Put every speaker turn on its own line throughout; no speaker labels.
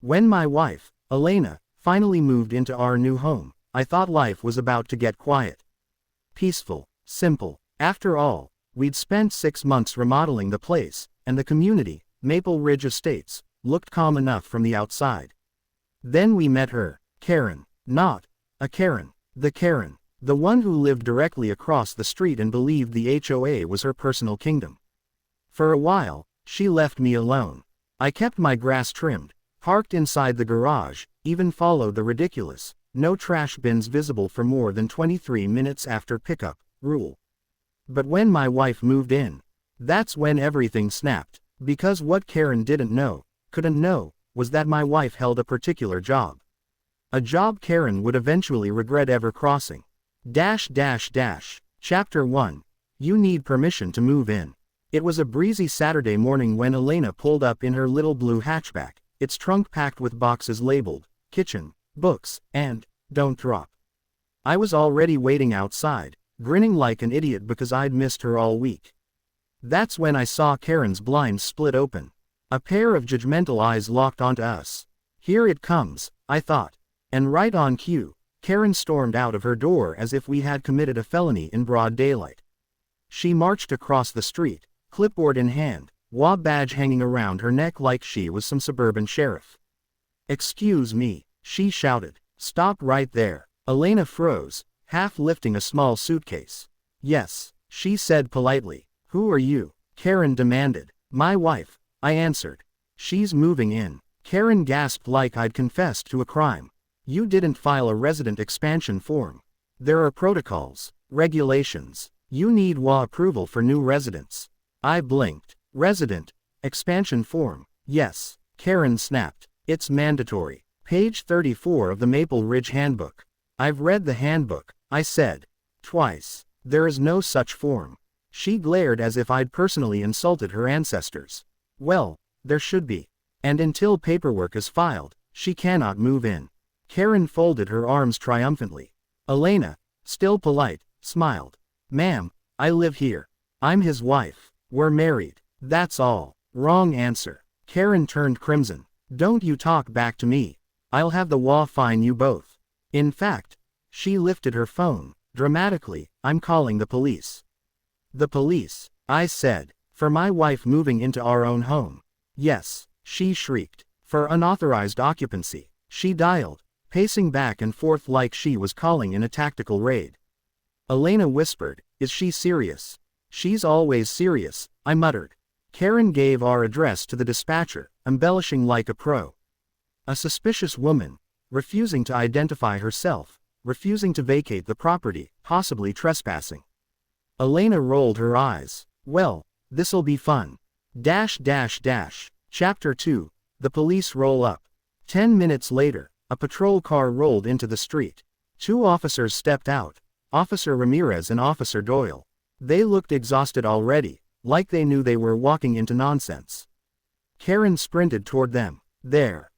When my wife, Elena, finally moved into our new home, I thought life was about to get quiet. Peaceful, simple. After all, we'd spent 6 months remodeling the place, and the community, Maple Ridge Estates, looked calm enough from the outside. Then we met her, Karen. Not a Karen. The one who lived directly across the street and believed the HOA was her personal kingdom. For a while, she left me alone. I kept my grass trimmed, parked inside the garage, even followed the ridiculous, no trash bins visible for more than 23 minutes after pickup, rule. But when my wife moved in, that's when everything snapped, because what Karen couldn't know, was that my wife held a particular job. A job Karen would eventually regret ever crossing. Chapter 1. You need permission to move in. It was a breezy Saturday morning when Elena pulled up in her little blue hatchback, its trunk packed with boxes labeled, kitchen, books, and, don't drop. I was already waiting outside, grinning like an idiot because I'd missed her all week. That's when I saw Karen's blinds split open. A pair of judgmental eyes locked onto us. Here it comes, I thought. And right on cue, Karen stormed out of her door as if we had committed a felony in broad daylight. She marched across the street, clipboard in hand, HOA badge hanging around her neck like she was some suburban sheriff. "Excuse me," she shouted. "Stop right there." Elena froze, half lifting a small suitcase. "Yes," she said politely. "Who are you?" Karen demanded. "My wife," I answered. "She's moving in." Karen gasped like I'd confessed to a crime. "You didn't file a resident expansion form. There are protocols, regulations. You need HOA approval for new residents." I blinked. "Resident expansion form? Yes," Karen snapped. "It's mandatory. Page 34 of the Maple Ridge Handbook." "I've read the handbook," I said. "Twice. There is no such form." She glared as if I'd personally insulted her ancestors. "Well, there should be. And until paperwork is filed, she cannot move in." Karen folded her arms triumphantly. Elena, still polite, smiled. "Ma'am, I live here. I'm his wife. We're married. That's all." "Wrong answer." Karen turned crimson. "Don't you talk back to me. I'll have the HOA fine you both. In fact," she lifted her phone, dramatically, "I'm calling the police." "The police?" I said. "For my wife moving into our own home?" "Yes," she shrieked. "For unauthorized occupancy." She dialed, pacing back and forth like she was calling in a tactical raid. Elena whispered, "Is she serious?" "She's always serious," I muttered. Karen gave our address to the dispatcher, embellishing like a pro. A suspicious woman, refusing to identify herself, refusing to vacate the property, possibly trespassing. Elena rolled her eyes. "Well, this'll be fun." Chapter 2. The police roll up. 10 minutes later, a patrol car rolled into the street. 2 officers stepped out, Officer Ramirez and Officer Doyle. They looked exhausted already, like they knew they were walking into nonsense. Karen sprinted toward them. There.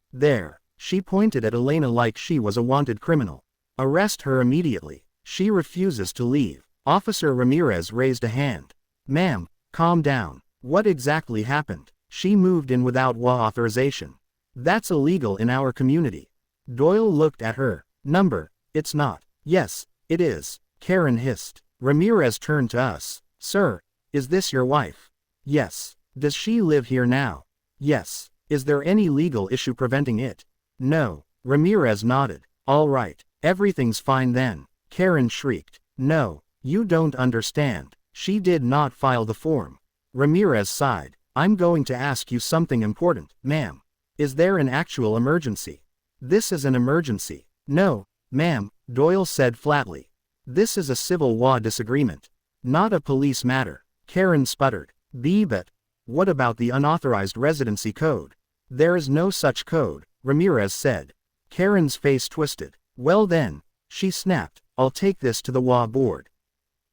She pointed at Elena like she was a wanted criminal. "Arrest her immediately. She refuses to leave." Officer Ramirez raised a hand. "Ma'am, calm down. What exactly happened?" "She moved in without HOA authorization. That's illegal in our community." Doyle looked at her. "Number, it's not." "Yes, it is," Karen hissed. Ramirez turned to us. "Sir, is this your wife?" "Yes." "Does she live here now?" "Yes." "Is there any legal issue preventing it?" "No." Ramirez nodded. "All right, everything's fine then." Karen shrieked. "No, you don't understand. She did not file the form." Ramirez sighed. "I'm going to ask you something important, ma'am. Is there an actual emergency?" "This is an emergency." "No, ma'am," Doyle said flatly. "This is a civil HOA disagreement. Not a police matter." Karen sputtered. "But what about the unauthorized residency code?" "There is no such code," Ramirez said. Karen's face twisted. "Well then," she snapped, "I'll take this to the HOA board.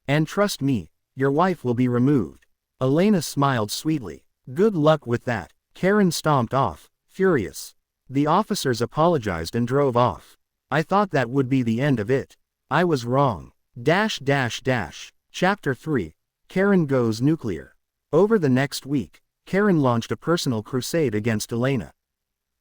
And trust me, your wife will be removed." Elena smiled sweetly. "Good luck with that." Karen stomped off, furious. The officers apologized and drove off. I thought that would be the end of it. I was wrong. Chapter 3. Karen goes nuclear. Over the next week, Karen launched a personal crusade against Elena.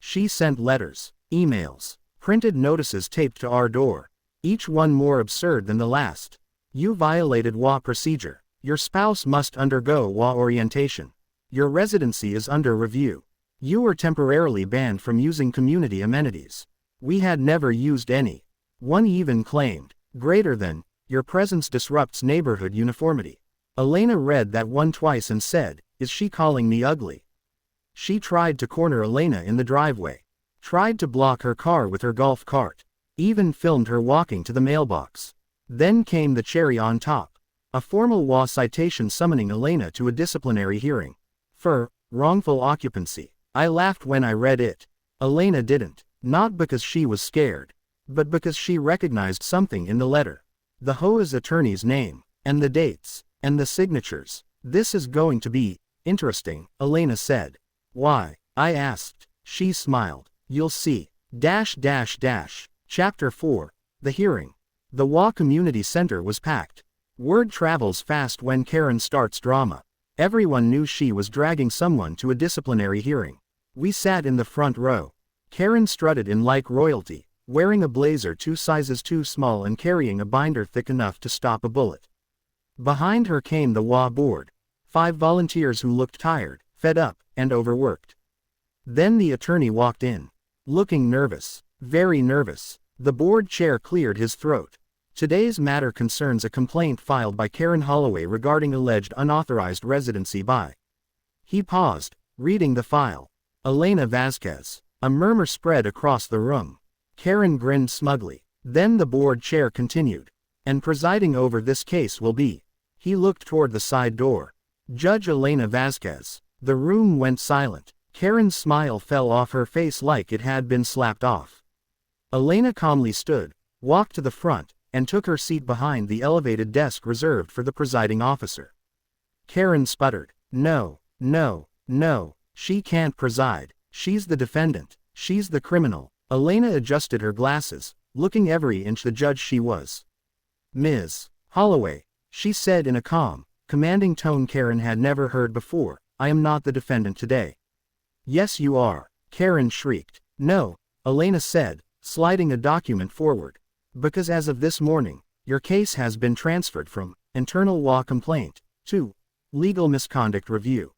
She sent letters, emails, printed notices taped to our door, each one more absurd than the last. You violated HOA procedure. Your spouse must undergo HOA orientation. Your residency is under review. You were temporarily banned from using community amenities. We had never used any. One even claimed, greater than, your presence disrupts neighborhood uniformity. Elena read that one twice and said, is she calling me ugly? She tried to corner Elena in the driveway. Tried to block her car with her golf cart. Even filmed her walking to the mailbox. Then came the cherry on top. A formal HOA citation summoning Elena to a disciplinary hearing. For wrongful occupancy. I laughed when I read it. Elena didn't. Not because she was scared. But because she recognized something in the letter. The HOA's attorney's name. And the dates. And the signatures. This is going to be interesting, Elena said. Why? I asked. She smiled. You'll see. Chapter 4. The hearing. The HOA Community Center was packed. Word travels fast when Karen starts drama. Everyone knew she was dragging someone to a disciplinary hearing. We sat in the front row. Karen strutted in like royalty, wearing a blazer 2 sizes too small and carrying a binder thick enough to stop a bullet. Behind her came the HOA board. 5 volunteers who looked tired, fed up, and overworked. Then the attorney walked in. Looking nervous. Very nervous. The board chair cleared his throat. Today's matter concerns a complaint filed by Karen Holloway regarding alleged unauthorized residency by. He paused, reading the file. Elena Vasquez. A murmur spread across the room. Karen grinned smugly. Then the board chair continued. And presiding over this case will be. He looked toward the side door. Judge Elena Vasquez. The room went silent. Karen's smile fell off her face like it had been slapped off. Elena calmly stood, walked to the front, and took her seat behind the elevated desk reserved for the presiding officer. Karen sputtered. No, no, no, she can't preside. She's the defendant. She's the criminal. Elena adjusted her glasses, looking every inch the judge she was. Ms. Holloway, she said in a calm, commanding tone Karen had never heard before, I am not the defendant today. Yes you are, Karen shrieked. No, Elena said, sliding a document forward. Because as of this morning, your case has been transferred from internal HOA complaint to legal misconduct review.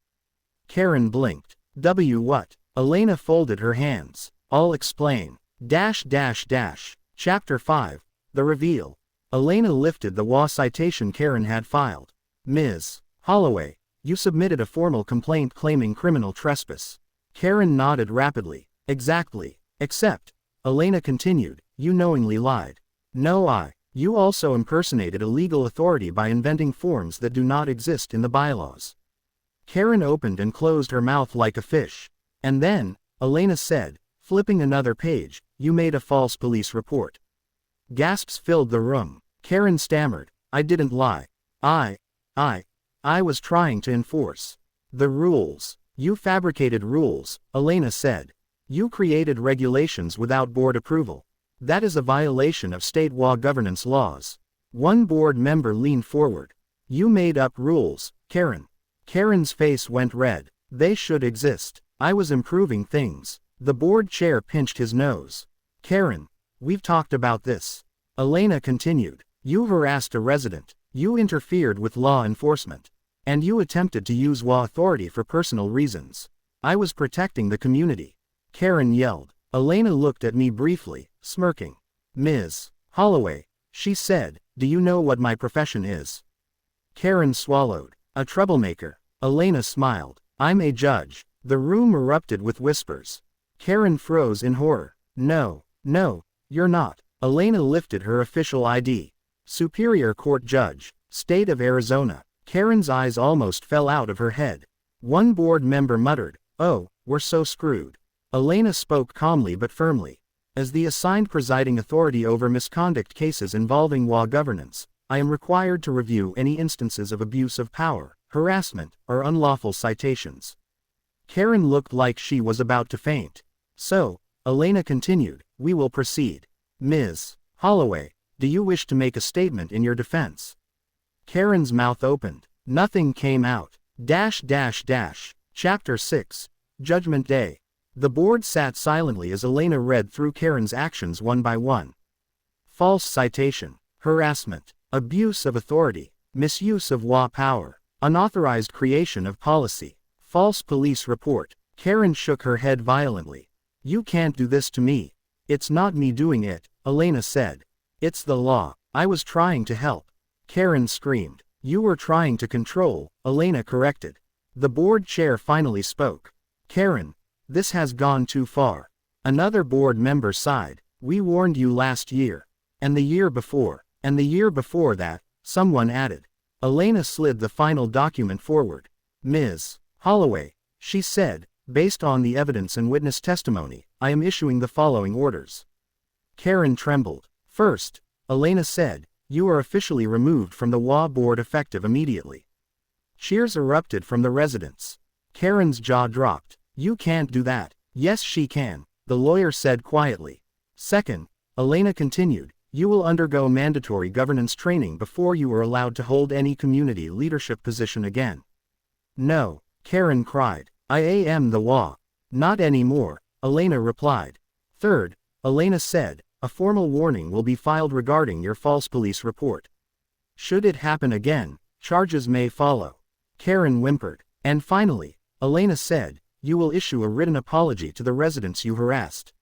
Karen blinked. What? Elena folded her hands. I'll explain. Chapter 5. The reveal. Elena lifted the HOA citation Karen had filed. Ms. Holloway, you submitted a formal complaint claiming criminal trespass. Karen nodded rapidly. Exactly. Except, Elena continued, you knowingly lied. No, you also impersonated a legal authority by inventing forms that do not exist in the bylaws. Karen opened and closed her mouth like a fish. And then, Elena said, flipping another page, you made a false police report. Gasps filled the room. Karen stammered, I didn't lie. I was trying to enforce the rules. You fabricated rules, Elena said. You created regulations without board approval. That is a violation of state HOA governance laws. One board member leaned forward. You made up rules, Karen. Karen's face went red. They should exist. I was improving things. The board chair pinched his nose. Karen, we've talked about this. Elena continued. You harassed a resident. You interfered with law enforcement. And you attempted to use HOA authority for personal reasons. I was protecting the community. Karen yelled. Elena looked at me briefly, smirking. Ms. Holloway, she said, do you know what my profession is? Karen swallowed. A troublemaker. Elena smiled. I'm a judge. The room erupted with whispers. Karen froze in horror. No, you're not. Elena lifted her official ID. Superior Court Judge, State of Arizona. Karen's eyes almost fell out of her head. One board member muttered, oh, we're so screwed. Elena spoke calmly but firmly. As the assigned presiding authority over misconduct cases involving HOA governance, I am required to review any instances of abuse of power, harassment, or unlawful citations. Karen looked like she was about to faint. So, Elena continued, we will proceed. Ms. Holloway, do you wish to make a statement in your defense? Karen's mouth opened. Nothing came out. Chapter 6. Judgment Day. The board sat silently as Elena read through Karen's actions one by one. False citation, harassment, abuse of authority, misuse of HOA power, unauthorized creation of policy, false police report. Karen shook her head violently. You can't do this to me. It's not me doing it, Elena said. It's the law. I was trying to help. Karen screamed. You were trying to control, Elena corrected. The board chair finally spoke. Karen, this has gone too far. Another board member sighed. We warned you last year. And the year before. And the year before that, someone added. Elena slid the final document forward. Ms. Holloway, she said, based on the evidence and witness testimony, I am issuing the following orders. Karen trembled. First, Elena said, you are officially removed from the HOA board effective immediately. Cheers erupted from the residents. Karen's jaw dropped. You can't do that. Yes, she can, the lawyer said quietly. Second, Elena continued, you will undergo mandatory governance training before you are allowed to hold any community leadership position again. No, Karen cried. I am the HOA. Not anymore, Elena replied. Third, Elena said, a formal warning will be filed regarding your false police report. Should it happen again, charges may follow. Karen whimpered. And finally, Elena said, you will issue a written apology to the residents you harassed.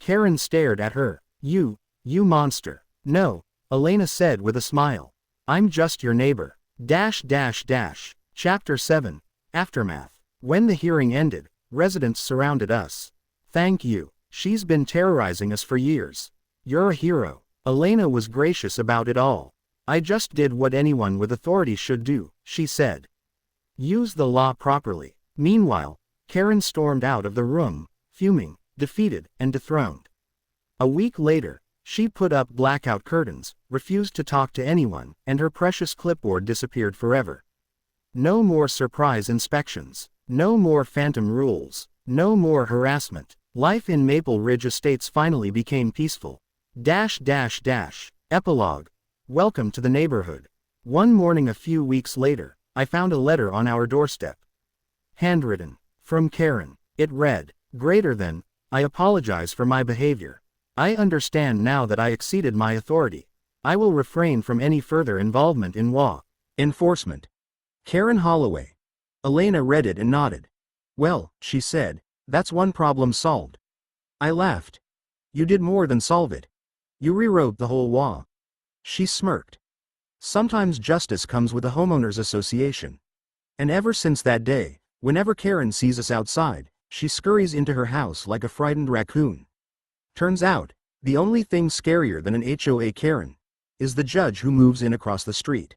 Karen stared at her. You monster. No, Elena said with a smile. I'm just your neighbor. Chapter 7. Aftermath. When the hearing ended, residents surrounded us. Thank you. She's been terrorizing us for years. You're a hero. Elena was gracious about it all. I just did what anyone with authority should do, she said. Use the law properly. Meanwhile, Karen stormed out of the room, fuming, defeated, and dethroned. A week later, she put up blackout curtains, refused to talk to anyone, and her precious clipboard disappeared forever. No more surprise inspections. No more phantom rules. No more harassment. Life in Maple Ridge Estates finally became peaceful. Epilogue. Welcome to the neighborhood. One morning a few weeks later, I found a letter on our doorstep. Handwritten. From Karen. It read, greater than, I apologize for my behavior. I understand now that I exceeded my authority. I will refrain from any further involvement in HOA enforcement. Karen Holloway. Elena read it and nodded. Well, she said, that's one problem solved. I laughed. You did more than solve it. You rewrote the whole HOA. She smirked. Sometimes justice comes with a homeowners association. And ever since that day, whenever Karen sees us outside, she scurries into her house like a frightened raccoon. Turns out, the only thing scarier than an HOA Karen is the judge who moves in across the street.